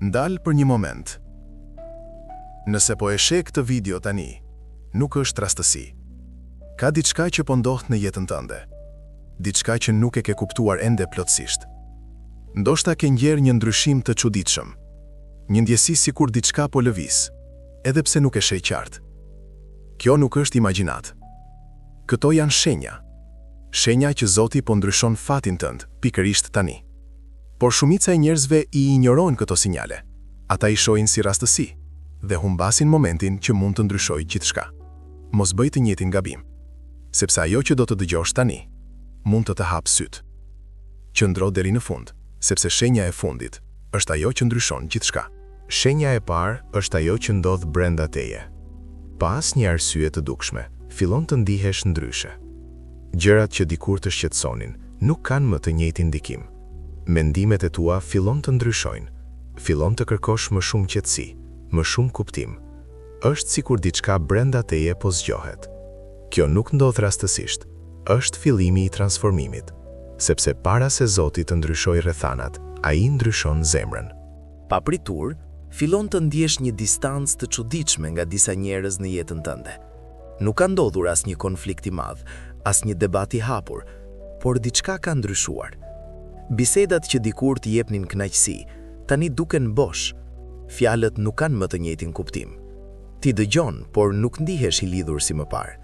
Ndal për një moment. Nëse po e sheh këtë video tani, nuk është rastësi. Ka diçka që po ndodh në jetën tënde. Diçka që nuk e ke kuptuar ende plotësisht. Ndoshta ke ndjer një ndryshim të çuditshëm. Një ndjesi sikur diçka po lëviz, edhe pse nuk e sheh qartë. Kjo nuk është imagjinat. Këto janë shenja. Shenja që Zoti po ndryshon fatin tënd, pikërisht tani. Por shumica e njerëzve i ignorojnë këto sinjale. Ata i shohin si rastësi dhe humbasin momentin që mund të ndryshojë gjithçka. Mos bëj të njëjtin gabim, sepse ajo që do të dëgjosh tani mund të hapë syt. Qëndro deri në fund, sepse shenja e fundit është ajo që ndryshon gjithçka. Shenja e parë është ajo që ndodh brenda teje. Pas një arsye të dukshme, fillon të ndihesh ndryshe. Gjërat që dikur të shqetësonin nuk kanë më të njëjtin ndikim. Mendimet e tua fillon të ndryshojnë. Fillon të kërkosh më shumë qetësi, më shumë kuptim. Është sikur diçka brenda teje po zgjohet. Kjo nuk ndodh rastësisht. Është fillimi i transformimit, sepse para se Zoti të ndryshojë rrethanat, ai ndryshon zemrën. Papritur, fillon të ndjesh një distancë të çuditshme nga disa njerëz në jetën tënde. Nuk ka ndodhur asnjë konflikt i madh, asnjë debat i hapur, por diçka ka ndryshuar. Bisedat që dikur t'i jepnin kënaqësi, tani duken bosh. Fjalët nuk kanë më të njëjtin kuptim. Ti dëgjon, por nuk ndihesh i lidhur si më parë.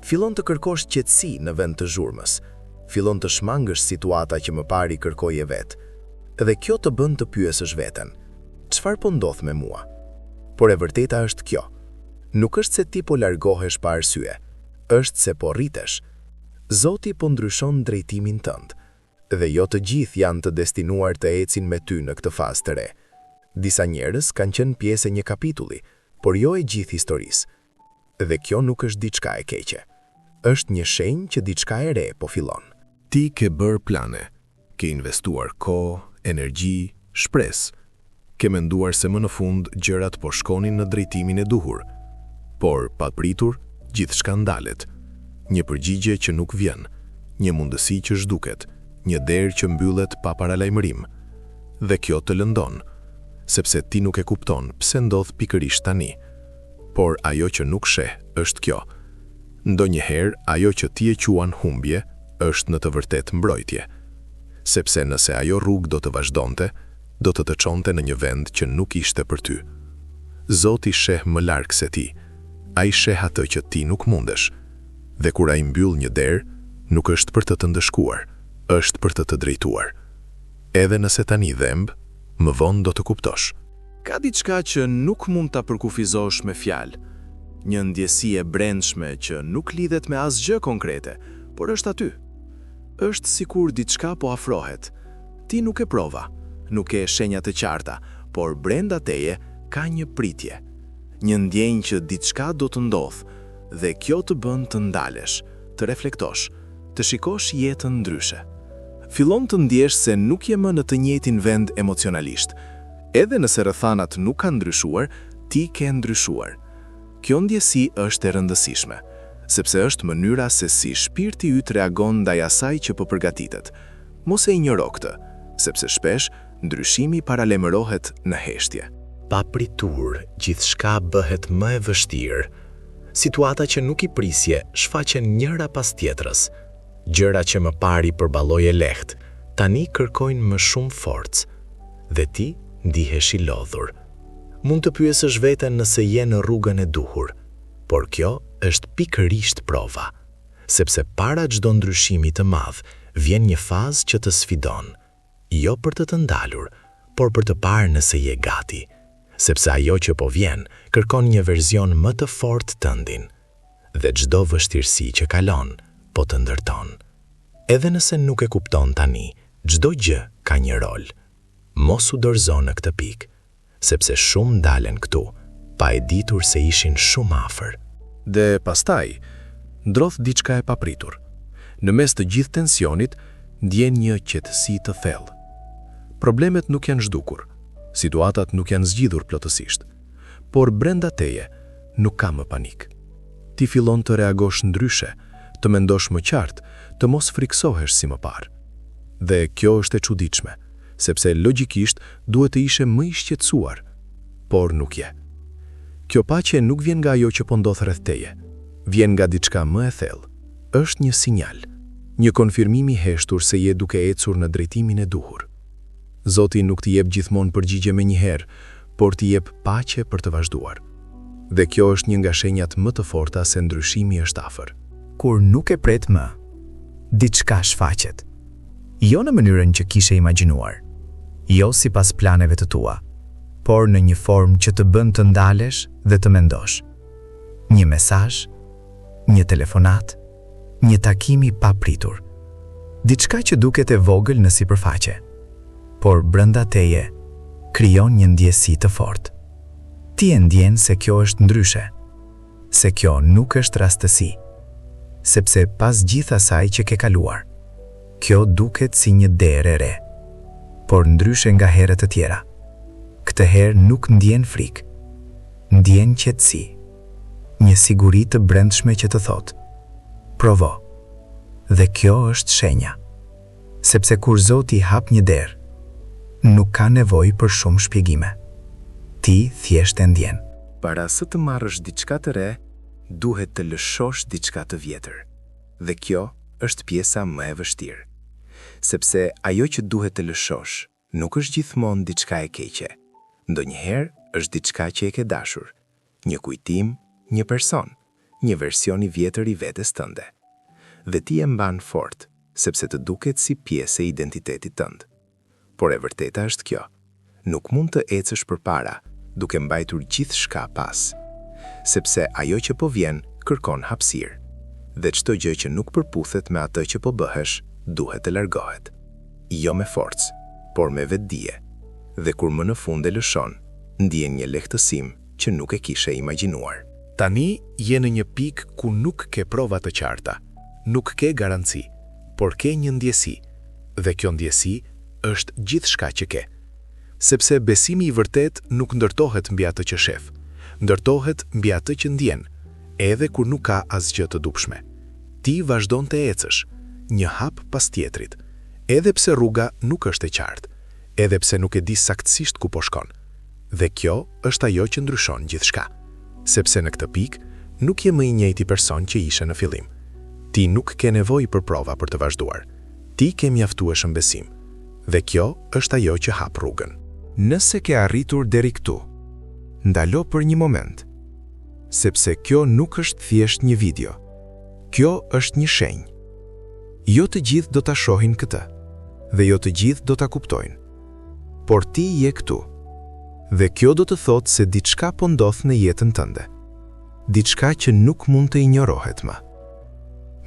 Fillon të kërkosh qetësi në vend të zhurmës. Fillon të shmangësh situata që më parë i kërkoje vetë. Dhe kjo të bën të pyesësh veten: çfarë po ndodh me mua? Por e vërteta është kjo. Nuk është se ti po largohesh pa arsye, është se po rritesh. Zoti po ndryshon drejtimin tënd. Dhe jo të gjithë janë të destinuar të ecin me ty në këtë fazë të re. Disa njerëz kanë qenë pjesë e një kapitulli, por jo e gjithë historisë. Dhe kjo nuk është diçka e keqe. Është një shenjë që diçka e re po fillon. Ti ke bërë plane, ke investuar kohë, energji, shpresë. Ke menduar se më në fund gjërat po shkonin në drejtimin e duhur. Por papritur, gjithçka ndalet. Një përgjigje që nuk vjen, një mundësi që zhduket, një derë që mbyllet pa paralajmërim. Dhe kjo të lëndon, sepse ti nuk e kupton pse ndodh pikërisht tani. Por ajo që nuk sheh është kjo. Ndonjëherë ajo që ti e quan humbje është në të vërtetë mbrojtje. Sepse nëse ajo rrugë do të vazhdonte, do të çonte në një vend që nuk ishte për ty. Zoti sheh më larg se ti. Ai sheh atë që ti nuk mundesh. Dhe kur ai mbyll një derë, nuk është për të ndëshkuar, është për të drejtuar. Edhe nëse tani dhemb, më vonë do të kuptosh. Ka diçka që nuk mund ta përkufizosh me fjalë. Një ndjesi e brendshme që nuk lidhet me asgjë konkrete, por është aty. Është sikur diçka po afrohet. Ti nuk e prova, nuk e shenja të qarta, por brenda teje ka një pritje. Një ndjenjë që diçka do të ndodh, dhe kjo të bën të ndalesh, të reflektosh, të shikosh jetën ndryshe. Fillon të ndjesh se nuk je më në të njëjtin vend emocionalisht. Edhe nëse rrethanat nuk kanë ndryshuar, ti ke ndryshuar. Kjo ndjesi është e rëndësishme, sepse është mënyra se si shpirti yt reagon ndaj asaj që po përgatitet. Mos e injoro këtë, sepse shpesh ndryshimi paralajmërohet në heshtje. Papritur, gjithçka bëhet më e vështirë. Situata që nuk i prisje shfaqen njëra pas tjetrës. Gjëra që më pari përballoje lehtë, tani kërkojnë më shumë forcë. Dhe ti ndihesh i lodhur. Mund të pyesësh veten nëse je në rrugën e duhur, por kjo është pikërisht prova, sepse para çdo ndryshimi të madh vjen një fazë që të sfidon, jo për të ndalur, por për të parë nëse je gati, sepse ajo që po vjen kërkon një version më të fortë tëndin, dhe çdo vështirësi që kalon po të ndërton. Edhe nëse nuk e kupton tani, çdo gjë ka një rol. Mos u dorëzo në këtë pikë, sepse shumë ndalen këtu, pa e ditur se ishin shumë afër. Dhe pastaj, ndrodh diçka e papritur. Në mes të gjithë tensionit, ndjen një qetësi të thellë. Problemet nuk janë zhdukur, situatat nuk janë zgjidhur plotësisht, por brenda teje nuk ka më panik. Ti fillon të reagosh ndryshe, të mendosh më qartë, të mos friksohesh si më parë. Dhe kjo është e çuditshme, sepse logjikisht duhet të ishe më i shqetësuar, por nuk je. Kjo paqe nuk vjen nga ajo që po ndodh rreth teje, vjen nga diçka më e thellë. Është një sinjal, një konfirmim i heshtur se je duke ecur në drejtimin e duhur. Zoti nuk t'i jep gjithmonë përgjigje menjëherë, por t'i jep paqe për të vazhduar. Dhe kjo është një nga shenjat më të forta se ndryshimi është afër. Kur nuk e pret më, diçka shfaqet. Jo në mënyrën që kishe imagjinuar, jo sipas planeve të tua, por në një formë që të bën të ndalesh dhe të mendosh. Një mesazh, një telefonat, një takim i papritur. Diçka që duket e vogël në sipërfaqe, por brenda teje krijon një ndjesi të fortë. Ti e ndjen se kjo është ndryshe, se kjo nuk është rastësi, sepse pas gjithë asaj që ke kaluar, kjo duket si një derë e re, por ndryshe nga herët e tjera. Këtë herë nuk ndjen frikë, ndjen qetësi, një siguri të brendshme që të thotë: provo. Dhe kjo është shenja, sepse kur Zoti hap një derë, nuk ka nevojë për shumë shpjegime. Ti thjesht e ndjen. Para se të marrësh diçka të re, duhet të lëshosh diçka të vjetër. Dhe kjo është pjesa më e vështirë. Sepse ajo që duhet të lëshosh nuk është gjithmonë diçka e keqe. Ndonjëherë është diçka që e ke dashur, një kujtim, një person, një version i vjetër i vetes tënde. Dhe ti e mban fort, sepse të duket si pjesë e identitetit tënd. Por e vërteta është kjo: nuk mund të ecësh përpara duke mbajtur gjithçka pas, sepse ajo që po vjen kërkon hapësirë, dhe çdo gjë që nuk përputhet me atë që po bëhesh duhet të largohet. Jo me forcë, por me vetdije. Dhe kur më në fund e lëshon, ndjen një lehtësim që nuk e kishe imagjinuar. Tani je në një pikë ku nuk ke prova të qarta, nuk ke garanci, por ke një ndjesi, dhe kjo ndjesi është gjithçka që ke. Sepse besimi i vërtet nuk ndërtohet mbi atë që shef, ndërtohet mbi atë që ndjen, edhe kur nuk ka asgjë të dukshme. Ti vazhdon të ecësh, një hap pas tjetrit, edhe pse rruga nuk është e qartë, edhe pse nuk e di saktësisht ku po shkon. Dhe kjo është ajo që ndryshon gjithçka. Sepse në këtë pikë nuk je më i njëjti person që ishe në fillim. Ti nuk ke nevojë për prova për të vazhduar. Ti ke mjaftueshëm besim. Dhe kjo është ajo që hap rrugën. Nëse ke arritur deri këtu, ndalo për një moment, sepse kjo nuk është thjesht një video. Kjo është një shenjë. Jo të gjithë do ta shohin këtë, dhe jo të gjithë do ta kuptojnë. Por ti je këtu. Dhe kjo do të thotë se diçka po ndodh në jetën tënde. Diçka që nuk mund të injorohet më.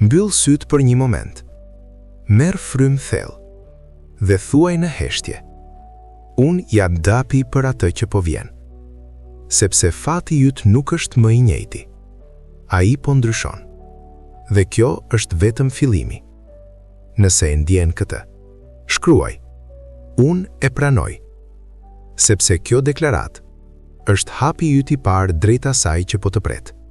Mbyll syt për një moment. Merr frymë thellë dhe thuaj në heshtje: unë jam dapi për atë që po vjen. Sepse fati yt nuk është më i njëjti. Ai po ndryshon. Dhe kjo është vetëm fillimi. Nëse e ndjen këtë, shkruaj: unë e pranoj. Sepse kjo deklarat është hapi yt i parë drejt asaj që po të pret.